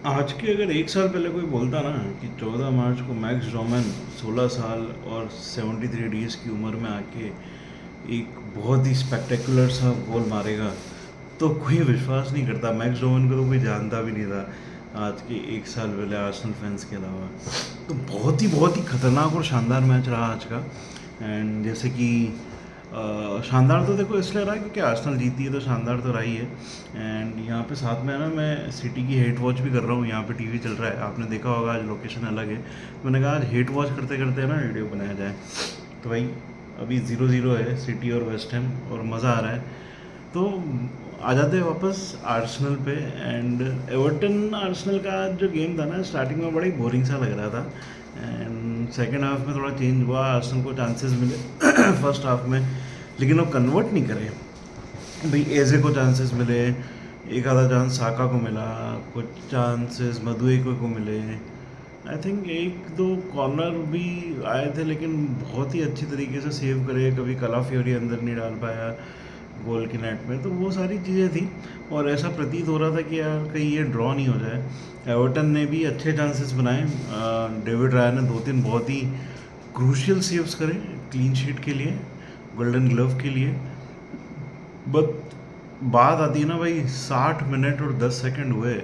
आज के अगर एक साल पहले कोई बोलता ना कि 14 मार्च को मैक्स डोमन 16 साल और 73 डेज की उम्र में आके एक बहुत ही स्पेक्टेकुलर सा गोल मारेगा, तो कोई विश्वास नहीं करता। मैक्स डोमन को तो कोई जानता भी नहीं था आज के एक साल पहले आर्सेनल फैंस के अलावा। तो बहुत ही खतरनाक और शानदार मैच रहा आज का। एंड जैसे कि शानदार तो देखो इसलिए रहा क्योंकि आर्सेनल जीती है, तो शानदार तो रहा ही है। एंड यहाँ पे साथ में है ना, मैं सिटी की हेट वॉच भी कर रहा हूँ। यहाँ पे टीवी चल रहा है, आपने देखा होगा, आज लोकेशन अलग है। मैंने कहा आज हेट वॉच करते करते ना वीडियो बनाया जाए। तो भाई अभी 0-0 है सिटी और वेस्ट हैम, और मज़ा आ रहा है। तो आ जाते हैं वापस आर्सेनल पे। एंड एवर्टन आर्सेनल का जो गेम था ना, स्टार्टिंग में बड़ा ही बोरिंग सा लग रहा था। एंड सेकेंड हाफ में थोड़ा चेंज हुआ, आर्सेनल को चांसेस मिले फर्स्ट हाफ में, लेकिन वो कन्वर्ट नहीं करे। भाई एजे को चांसेस मिले, एक आधा चांस साका को मिला, कुछ चांसेस मदुएको को मिले। आई थिंक एक दो कॉर्नर भी आए थे, लेकिन बहुत ही अच्छी तरीके से सेव करे। कभी कलाफियोरी अंदर नहीं डाल पाया गोल के नेट में, तो वो सारी चीज़ें थी। और ऐसा प्रतीत हो रहा था कि यार कहीं ये ड्रॉ नहीं हो जाए। एवर्टन ने भी अच्छे चांसेस बनाए। डेविड राय ने 2-3 बहुत ही क्रूशियल सेव्स करे क्लीन शीट के लिए, गोल्डन ग्लव के लिए। बट बात आती है ना भाई, 60 मिनट और 10 सेकंड हुए,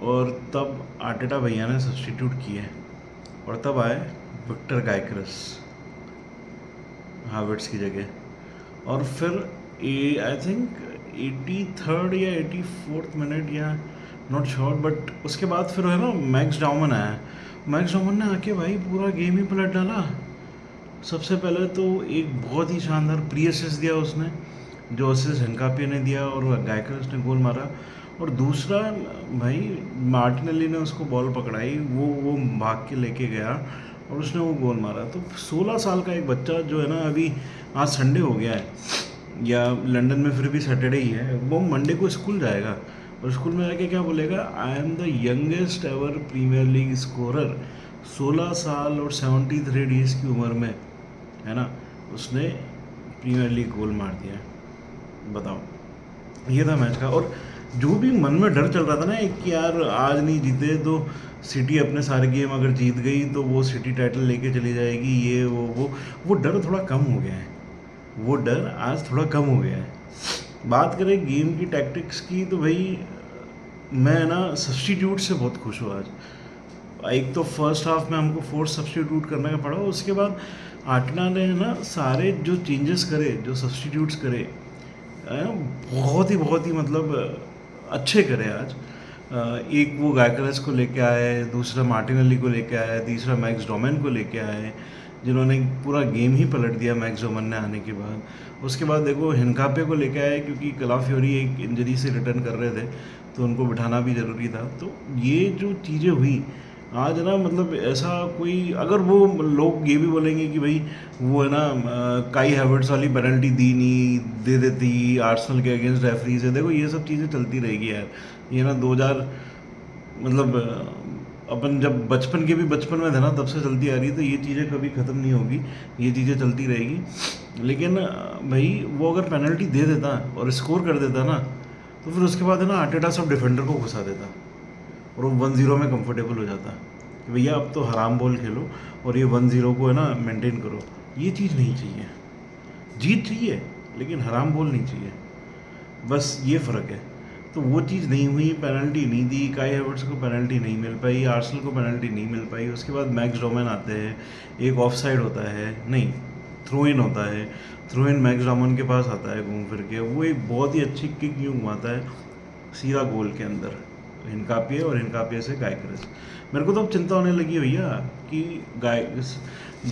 और तब आर्टेटा भैया ने सब्सटीट्यूट किए, और तब आए विक्टर गायक्रस हावर्ट्स की जगह। और फिर आई थिंक 83rd या 84th मिनट, या नॉट श्योर, बट उसके बाद फिर है ना मैक्स डाउमन आया। मैक्स डाउमन ने आके भाई पूरा गेम ही पलट डाला। सबसे पहले तो एक बहुत ही शानदार प्री असिस्ट दिया उसने, जो असिस्ट हिनकापी ने दिया और गायकर्स ने गोल मारा। और दूसरा भाई मार्टिनेली ने उसको बॉल पकड़ाई, वो भाग के लेके गया और उसने वो गोल मारा। तो 16 साल का एक बच्चा जो है ना, अभी आज संडे हो गया है, या लंदन में फिर भी सैटरडे ही है, वो मंडे को स्कूल जाएगा और स्कूल में जाके क्या बोलेगा, I am the youngest ever Premier League scorer. 16 साल और 73 डेज की उम्र में, है ना, उसने प्रीमियर लीग गोल मार दिया है। बताओ, ये था मैच का। और जो भी मन में डर चल रहा था ना एक, कि यार आज नहीं जीते तो सिटी अपने सारे गेम अगर जीत गई तो वो सिटी टाइटल लेके चली जाएगी, ये वो डर थोड़ा कम हो गया है। वो डर आज थोड़ा कम हो गया है। बात करें गेम की टैक्टिक्स की, तो भाई मैं ना सब्स्टिट्यूट से बहुत खुश हूँ आज। एक तो फर्स्ट हाफ में हमको फोर्स सब्स्टिट्यूट करने का पड़ा, उसके बाद आर्टेटा ने ना सारे जो चेंजेस करे, जो सब्स्टिट्यूट्स करे, बहुत ही मतलब अच्छे करे आज। एक वो गायकरस को लेके आए, दूसरा मार्टिनेली को लेके आए, तीसरा मैक्स डोमेन को लेके आए, जिन्होंने पूरा गेम ही पलट दिया मैक्स डोमेन ने आने के बाद। उसके बाद देखो हिनकापे को लेके आए, क्योंकि कलाफियोरी एक इंजरी से रिटर्न कर रहे थे, तो उनको बिठाना भी ज़रूरी था। तो ये जो चीज़ें हुई आज ना, मतलब ऐसा कोई, अगर वो लोग ये भी बोलेंगे कि भाई वो है ना काई हैवर्ट्स वाली पेनल्टी दी नहीं, दे देती आर्सेनल के अगेंस्ट रेफरी से, देखो ये सब चीज़ें चलती रहेगी यार। ये ना 2000 मतलब अपन जब बचपन के भी बचपन में थे ना, तब से चलती आ रही है, तो ये चीज़ें कभी ख़त्म नहीं होगी, ये चीज़ें चलती रहेगी। लेकिन भाई वो अगर पेनल्टी दे देता और स्कोर कर देता ना, तो फिर उसके बाद है ना आर्टेटा सब डिफेंडर को घुसा देता, और वो 1-0 में कंफर्टेबल हो जाता कि भैया अब तो हराम बॉल खेलो और ये 1-0 को है ना मेंटेन करो। ये चीज़ नहीं चाहिए। जीत चाहिए लेकिन हराम बॉल नहीं चाहिए, बस ये फ़र्क है। तो वो चीज़ नहीं हुई, पेनल्टी नहीं दी, काई हैवर्ट्स को पेनल्टी नहीं मिल पाई, आर्सेनल को पेनल्टी नहीं मिल पाई। उसके बाद मैक्स डोमेन आते हैं, एक ऑफ साइड होता है, नहीं थ्रो इन होता है, थ्रो इन मैक्स डोमेन के पास आता है घूम फिर के, वो एक बहुत ही अच्छी किक यूँ घुमाता है सीधा गोल के अंदर, हिनकापिए और हिनकापिए से गायकरस। मेरे को तो अब चिंता होने लगी भैया कि गाय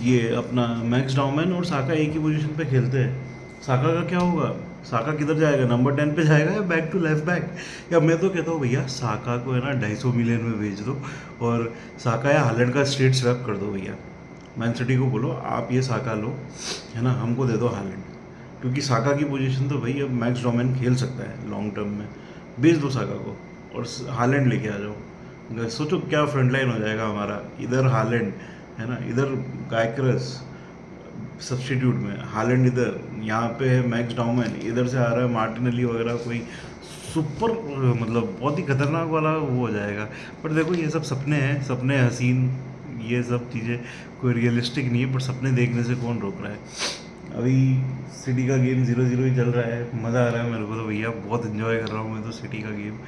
ये अपना मैक्स डाउमैन और साका एक ही पोजीशन पे खेलते हैं, साका का क्या होगा? साका किधर जाएगा? नंबर 10 पे जाएगा या बैक टू लेफ्ट बैक? या मैं तो कहता हूँ भैया साका को है ना 250 मिलियन में भेज दो, और साका या हालैंड का स्ट्रेट स्वैप कर दो भैया। मैन सिटी को बोलो आप ये साका लो, है ना, हमको दे दो हालैंड, क्योंकि साका की पोजीशन तो भाई अब मैक्स डोमेन खेल सकता है लॉन्ग टर्म में। भेज दो साका को और हालैंड लेके आ जाओ। सोचो क्या फ्रंट लाइन हो जाएगा हमारा, इधर हालैंड, है ना, इधर गायक्रस सब्स्टिट्यूट में, हालैंड इधर, यहाँ पे है मैक्स डाउमैन, इधर से आ रहा है मार्टिनेली वगैरह, कोई सुपर मतलब बहुत ही खतरनाक वाला वो हो जाएगा। पर देखो ये सब सपने हैं, सपने हसीन, ये सब चीज़ें कोई रियलिस्टिक नहीं है, पर सपने देखने से कौन रोक रहा है। अभी सिटी का गेम 0-0 ही चल रहा है, मज़ा आ रहा है मेरे को तो भैया, बहुत इन्जॉय कर रहा हूँ मैं तो सिटी का गेम।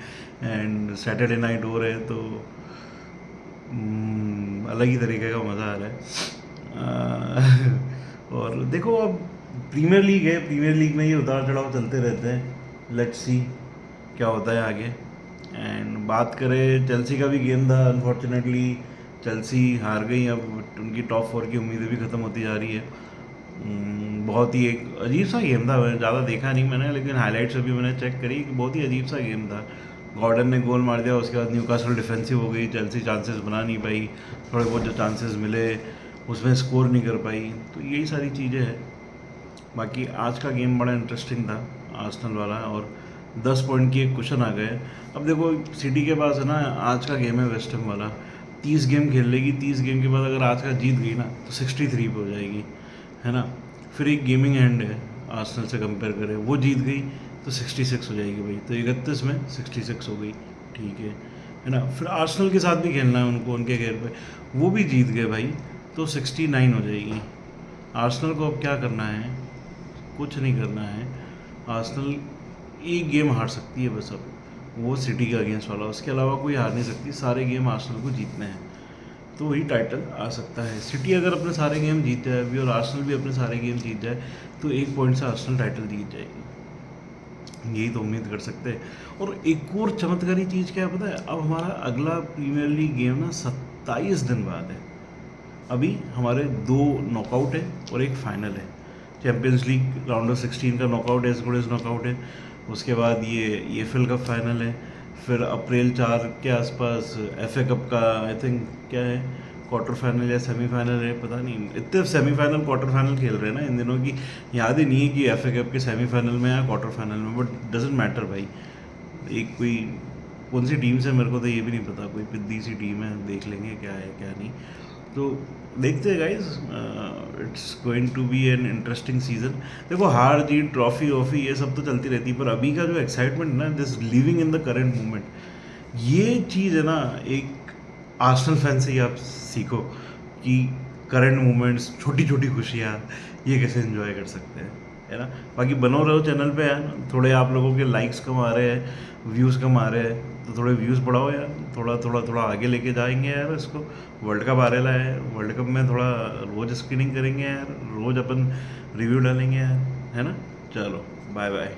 एंड सैटरडे नाइट हो रहे हैं तो अलग ही तरीके का मज़ा आ रहा है। और देखो अब प्रीमियर लीग है, प्रीमियर लीग में ये उतार चढ़ाव चलते रहते हैं, लेट्स सी क्या होता है आगे। एंड बात करें चेल्सी का भी गेम था, अनफॉर्चुनेटली चेल्सी हार गई, अब उनकी टॉप 4 की उम्मीदें भी ख़त्म होती जा रही है। बहुत ही एक अजीब सा गेम था, ज़्यादा देखा नहीं मैंने, लेकिन हाईलाइट्स अभी मैंने चेक करी, बहुत ही अजीब सा गेम था। गॉर्डन ने गोल मार दिया, उसके बाद न्यूकासल डिफेंसिव हो गई, चेल्सी चांसेस बना नहीं पाई, थोड़े बहुत जो चांसेस मिले उसमें स्कोर नहीं कर पाई, तो यही सारी चीज़ें हैं। बाकी आज का गेम बड़ा इंटरेस्टिंग था आर्सेनल वाला, और 10 पॉइंट की एक कुशन आ गए। अब देखो सिटी के पास है ना, आज का गेम है वेस्ट हैम वाला, 30 गेम खेल लेगी, 30 गेम के बाद अगर आज का जीत गई ना तो 63 पे हो जाएगी, है ना। फिर एक गेमिंग हैंड है आर्सेनल से कंपेयर करें, वो जीत गई तो 66 हो जाएगी भाई, तो 31 में 66 हो गई, ठीक है ना। फिर आर्सेनल के साथ भी खेलना है उनको, उनके घेर पे, वो भी जीत गए भाई तो 69 हो जाएगी। आर्सेनल को अब क्या करना है, कुछ नहीं करना है। आर्सेनल एक गेम हार सकती है बस, अब वो सिटी का अगेंस्ट वाला, उसके अलावा कोई हार नहीं सकती, सारे गेम आर्सेनल को जीतने हैं, तो वही टाइटल आ सकता है। सिटी अगर अपने सारे गेम जीत जाए अभी और आर्सेनल भी अपने सारे गेम जीत जाए तो 1 पॉइंट से आर्सेनल टाइटल जीत जाएगी, यही तो उम्मीद कर सकते हैं। और एक और चमत्कारी चीज़ क्या है पता है, अब हमारा अगला प्रीमियर लीग गेम ना 27 दिन बाद है। अभी हमारे 2 नॉकआउट है और एक फाइनल है। चैम्पियंस लीग राउंड ऑफ 16 का नॉकआउट है, एज गुड एज नॉकआउट है, उसके बाद ये EFL कप फाइनल है, फिर अप्रैल 4 के आसपास FA कप का आई थिंक क्या है, क्वार्टर फाइनल या सेमीफाइनल है, पता नहीं, इतने सेमीफाइनल क्वार्टर फाइनल खेल रहे हैं ना इन दिनों की याद ही नहीं है कि FA कप के सेमीफाइनल में या क्वार्टर फाइनल में, बट डजेंट मैटर भाई। एक कोई कौन सी टीम से मेरे को तो ये भी नहीं पता, कोई पिद्दी सी टीम है, देख लेंगे क्या है क्या नहीं, तो देखते हैं guys. It's going to be an interesting season. देखो हार जीत ट्रॉफी वॉफी ये सब तो चलती रहती है, पर अभी का जो एक्साइटमेंट है ना, this living in the current moment, ये चीज़ है ना, एक आर्सेनल फैन से ही आप सीखो कि करंट मोमेंट्स, छोटी छोटी खुशियाँ ये कैसे एंजॉय कर सकते हैं, है ना। बाकी बनो रहो चैनल पे यार, थोड़े आप लोगों के लाइक्स कम आ रहे हैं, व्यूज़ कम आ रहे हैं, तो थोड़े व्यूज़ बढ़ाओ यार, थोड़ा थोड़ा थोड़ा आगे लेके जाएंगे यार इसको। वर्ल्ड कप आ रहा है, वर्ल्ड कप में थोड़ा रोज़ स्क्रीनिंग करेंगे यार, रोज़ अपन रिव्यू डालेंगे यार, है ना। चलो बाय बाय।